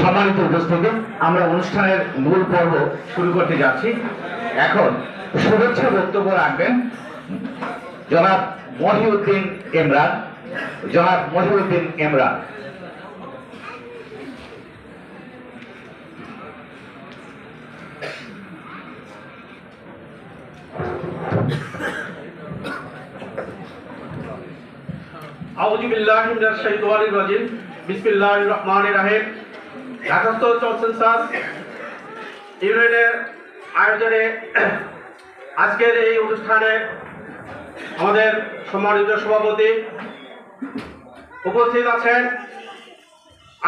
সম্মানিত উপস্থিতি, আমরা অনুষ্ঠানের মূল পর্ব শুরু করতে যাচ্ছি। এখন শুভেচ্ছা বক্তব্য রাখবেন জনাব মহিউদ্দিন ইমরান। জনাব মহিউদ্দিন ইমরান। আউযু বিল্লাহি মিনাশ শাইতানির রাজিম। বিসমিল্লাহির রহমানির রহিম। ঢাকাস্থ চলছেন ইউনিয়নের আয়োজনে আজকের এই অনুষ্ঠানে আমাদের সম্মানিত সভাপতি উপস্থিত আছেন।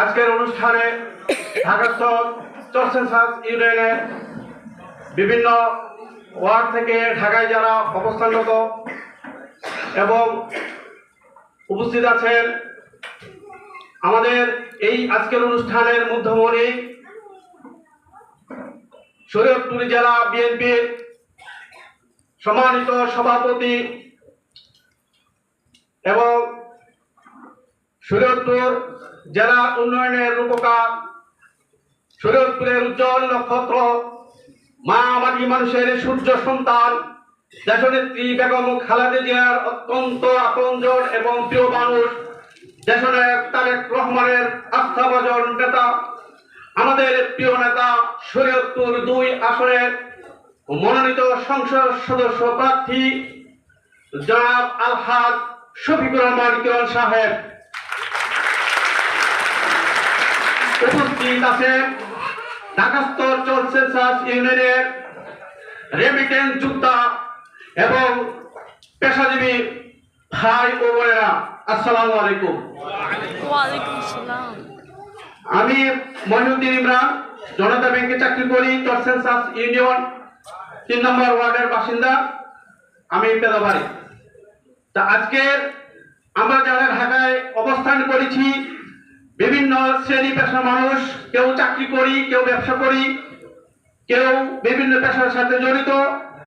আজকের অনুষ্ঠানে ঢাকাস্থ চলছেন ইউনিয়নের বিভিন্ন ওয়ার্ড থেকে ঢাকায় যারা অবস্থানরত এবং উপস্থিত আছেন আমাদের এই আজকের অনুষ্ঠানের মধ্যমণি শরীয়তপুর জেলা বিএনপির সম্মানিত সভাপতি এবং শরীয়তপুর জেলা উন্নয়নের রূপকার, শরীয়তপুরের উজ্জ্বল নক্ষত্র, মা মাটি মানুষের সূর্য সন্তান, দেশনেত্রী বেগম খালেদা জিয়ার অত্যন্ত আপনজন এবং প্রিয় মানুষ, দেশনায়ক তারেক রহমানের আস্থাভাজন নেতা, আমাদের প্রিয় নেতা শরীয়তপুর ২ আসনের মনোনীত সংসদ সদস্য প্রার্থী জনাব আলহাজ শফিকুর রহমান কিরণ সাহেব। উপস্থিত আছেন ঢাকাস্থ চলছেন ইউনিয়নের রেমিটেন্স যোদ্ধা এবং পেশাজীবী ভাই ও বোনেরা, আসসালামু আলাইকুম। ওয়ালাইকুম আসসালাম। আমি মহিউদ্দিন ইমরান, জনতা ব্যাংকে চাকরি করি, চরসেন ইউনিয়ন ৩ নম্বর ওয়ার্ডের বাসিন্দা। আমি পেদাবাড়ি। তা আজকের আমরা যারা ঢাকায় অবস্থান করেছি, বিভিন্ন শ্রেণী পেশার মানুষ, কেউ চাকরি করি, কেউ ব্যবসা করি, কেউ বিভিন্ন পেশার সাথে জড়িত,